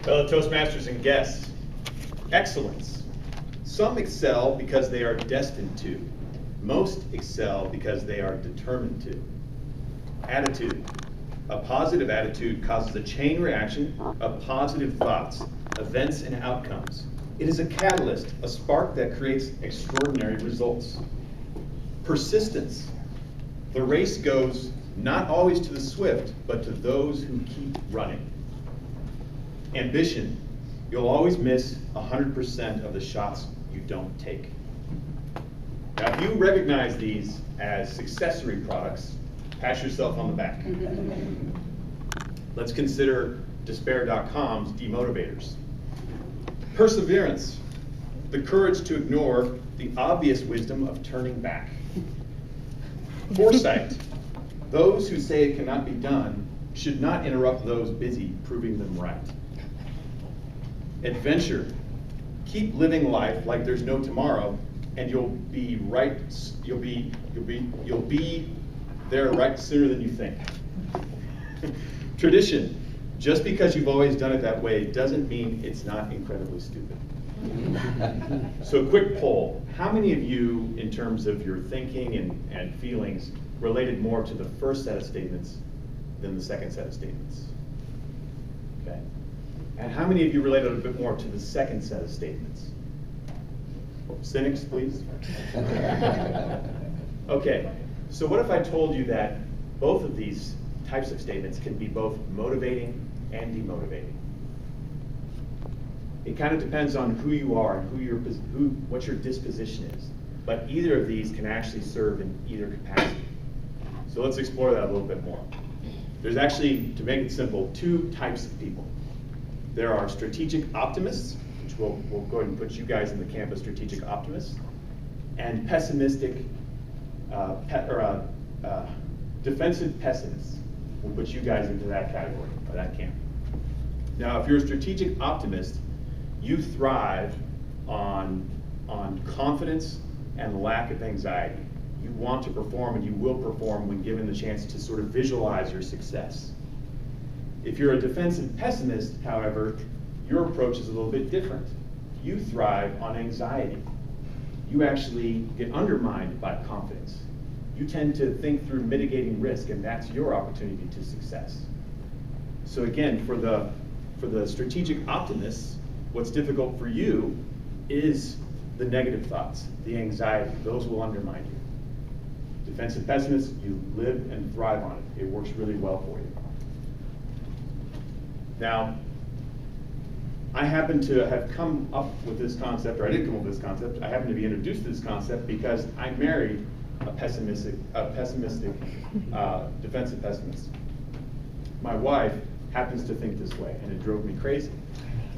Fellow Toastmasters and guests, excellence. Some excel because they are destined to. Most excel because they are determined to. Attitude. A positive attitude causes a chain reaction of positive thoughts, events, and outcomes. It is a catalyst, a spark that creates extraordinary results. Persistence. The race goes not always to the swift, but to those who keep running. Ambition. You'll always miss 100% of the shots you don't take. Now, if you recognize these as accessory products, pat yourself on the back. Let's consider Despair.com's demotivators. Perseverance. The courage to ignore the obvious wisdom of turning back. Foresight. Those who say it cannot be done should not interrupt those busy proving them right. Adventure. Keep living life like there's no tomorrow, and you'll be right. You'll be there right sooner than you think. Tradition. Just because you've always done it that way doesn't mean it's not incredibly stupid. So, a quick poll. How many of you, in terms of your thinking and feelings, related more to the first set of statements than the second set of statements? Okay. And how many of you related a bit more to the second set of statements? Cynics, please. Okay. So what if I told you that both of these types of statements can be both motivating and demotivating? It kind of depends on who you are and what your disposition is. But either of these can actually serve in either capacity. So let's explore that a little bit more. There's actually, to make it simple, two types of people. There are strategic optimists, which we'll go ahead and put you guys in the camp of strategic optimists, and pessimistic, defensive pessimists. We'll put you guys into that category, or that camp. Now, if you're a strategic optimist, you thrive on confidence and lack of anxiety. You want to perform, and you will perform when given the chance to sort of visualize your success. If you're a defensive pessimist, however, your approach is a little bit different. You thrive on anxiety. You actually get undermined by confidence. You tend to think through mitigating risk, and that's your opportunity to success. So again, for the strategic optimists, what's difficult for you is the negative thoughts, the anxiety. Those will undermine you. Defensive pessimists, you live and thrive on it. It works really well for you. Now, I happen to have come up with this concept, or I didn't come up with this concept. I happen to be introduced to this concept because I married a pessimistic defensive pessimist. My wife happens to think this way, and it drove me crazy.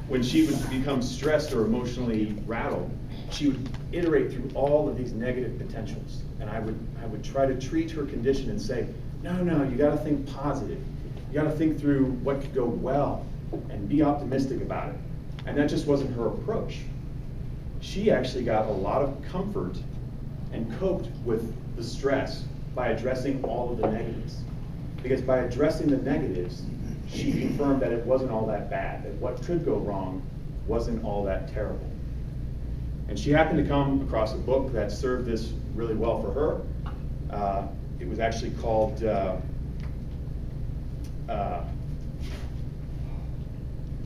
When she would become stressed or emotionally rattled, she would iterate through all of these negative potentials, and I would try to treat her condition and say, no, you got to think positive. You got to think through what could go well and be optimistic about it. And that just wasn't her approach. She actually got a lot of comfort and coped with the stress by addressing all of the negatives. Because by addressing the negatives, she confirmed that it wasn't all that bad, that what could go wrong wasn't all that terrible. And she happened to come across a book that served this really well for her. It was actually called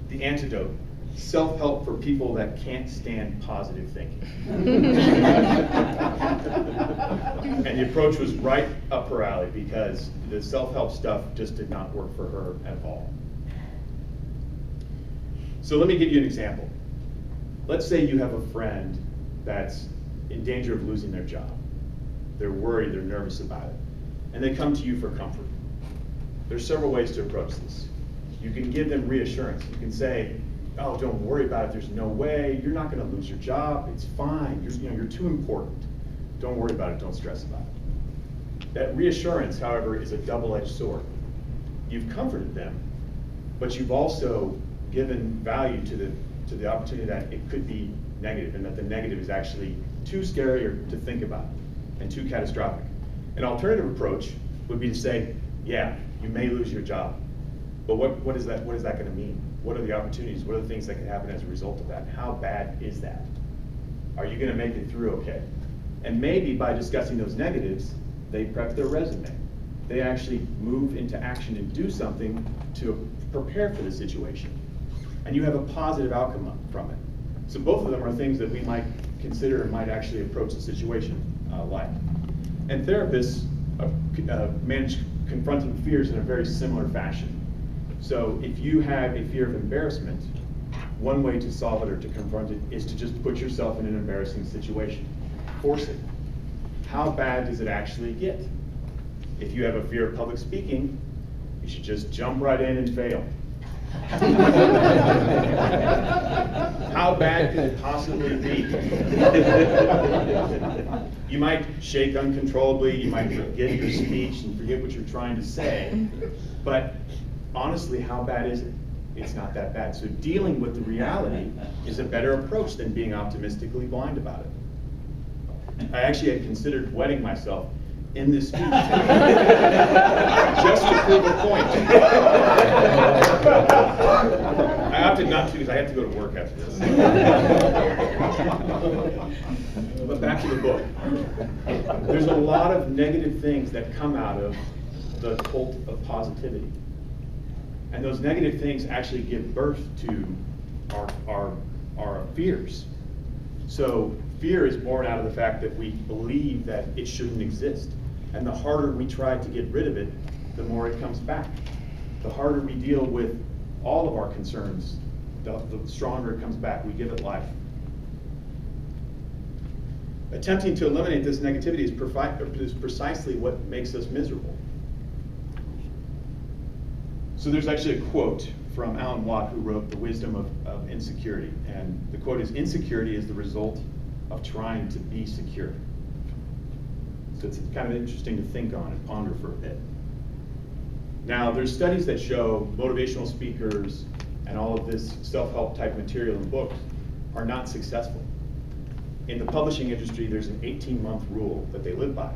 The Antidote, Self-Help for People That Can't Stand Positive Thinking. And the approach was right up her alley because the self-help stuff just did not work for her at all. So let me give you an example. Let's say you have a friend that's in danger of losing their job. They're worried, they're nervous about it, and they come to you for comfort. There's several ways to approach this. You can give them reassurance. You can say, oh, don't worry about it, there's no way, you're not gonna lose your job, it's fine, you're too important. Don't worry about it, don't stress about it. That reassurance, however, is a double-edged sword. You've comforted them, but you've also given value to the opportunity that it could be negative, and that the negative is actually too scary to think about and too catastrophic. An alternative approach would be to say, yeah, you may lose your job, but what is that going to mean? What are the opportunities? What are the things that can happen as a result of that? How bad is that? Are you going to make it through okay? And maybe by discussing those negatives, they prep their resume. They actually move into action and do something to prepare for the situation. And you have a positive outcome from it. So both of them are things that we might consider and might actually approach the situation like. And therapists manage confronting fears in a very similar fashion. So if you have a fear of embarrassment, one way to solve it or to confront it is to just put yourself in an embarrassing situation. Force it. How bad does it actually get? If you have a fear of public speaking, you should just jump right in and fail. How bad could it possibly be? You might shake uncontrollably, you might forget your speech and forget what you're trying to say, but honestly, how bad is it? It's not that bad. So dealing with the reality is a better approach than being optimistically blind about it. I actually had considered wetting myself in this speech just to prove a point. I opted not to because I have to go to work after this. But back to the book. There's a lot of negative things that come out of the cult of positivity. And those negative things actually give birth to our fears. So fear is born out of the fact that we believe that it shouldn't exist. And the harder we try to get rid of it, the more it comes back. The harder we deal with all of our concerns, the stronger it comes back. We give it life. Attempting to eliminate this negativity is precisely what makes us miserable. So there's actually a quote from Alan Watt, who wrote The Wisdom of Insecurity. And the quote is, "Insecurity is the result of trying to be secure." So it's kind of interesting to think on and ponder for a bit. Now, there's studies that show motivational speakers and all of this self-help type material in books are not successful. In the publishing industry, there's an 18-month rule that they live by.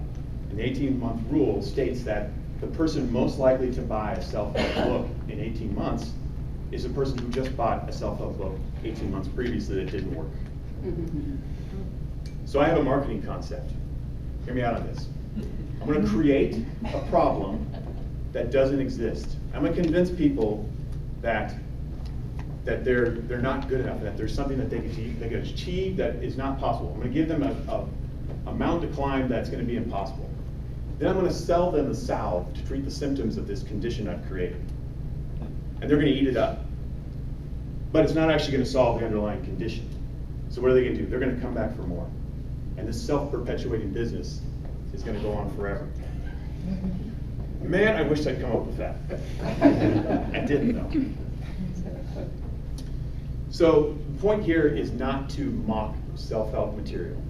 And the 18-month rule states that the person most likely to buy a self-help book in 18 months is a person who just bought a self-help book 18 months previously that didn't work. So I have a marketing concept. Hear me out on this. I'm going to create a problem that doesn't exist. I'm going to convince people that they're not good enough, that there's something that they can achieve that is not possible. I'm going to give them a mountain to climb that's going to be impossible. Then I'm going to sell them a salve to treat the symptoms of this condition I've created. And they're going to eat it up. But it's not actually going to solve the underlying condition. So what are they going to do? They're going to come back for more. And this self-perpetuating business is going to go on forever. Man, I wish I'd come up with that. I didn't though. So the point here is not to mock self-help material.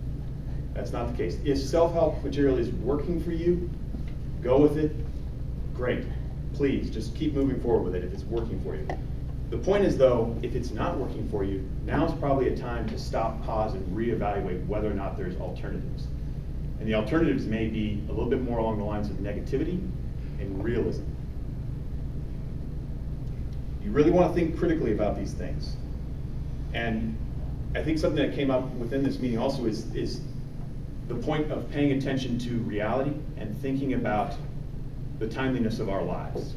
That's not the case. If self-help material is working for you, go with it. Great. Please, just keep moving forward with it if it's working for you. The point is, though, if it's not working for you, now's probably a time to stop, pause, and reevaluate whether or not there's alternatives. And the alternatives may be a little bit more along the lines of negativity and realism. You really want to think critically about these things. And I think something that came up within this meeting also is the point of paying attention to reality and thinking about the timeliness of our lives.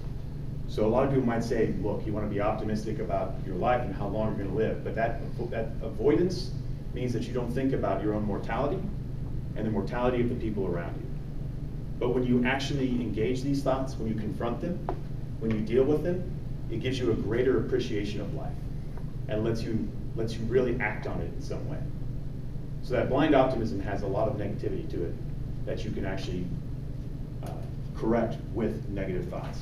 So a lot of people might say, look, you want to be optimistic about your life and how long you're going to live, but that avoidance means that you don't think about your own mortality and the mortality of the people around you. But when you actually engage these thoughts, when you confront them, when you deal with them, it gives you a greater appreciation of life and lets you really act on it in some way. So that blind optimism has a lot of negativity to it that you can actually correct with negative thoughts.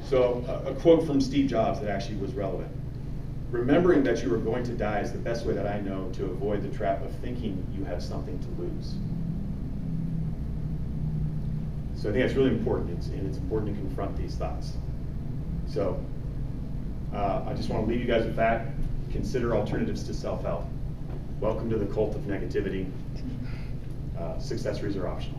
So a quote from Steve Jobs that actually was relevant. Remembering that you are going to die is the best way that I know to avoid the trap of thinking you have something to lose. So I think that's really important, and it's important to confront these thoughts. So I just want to leave you guys with that. Consider alternatives to self-help. Welcome to the cult of negativity. Successories are optional.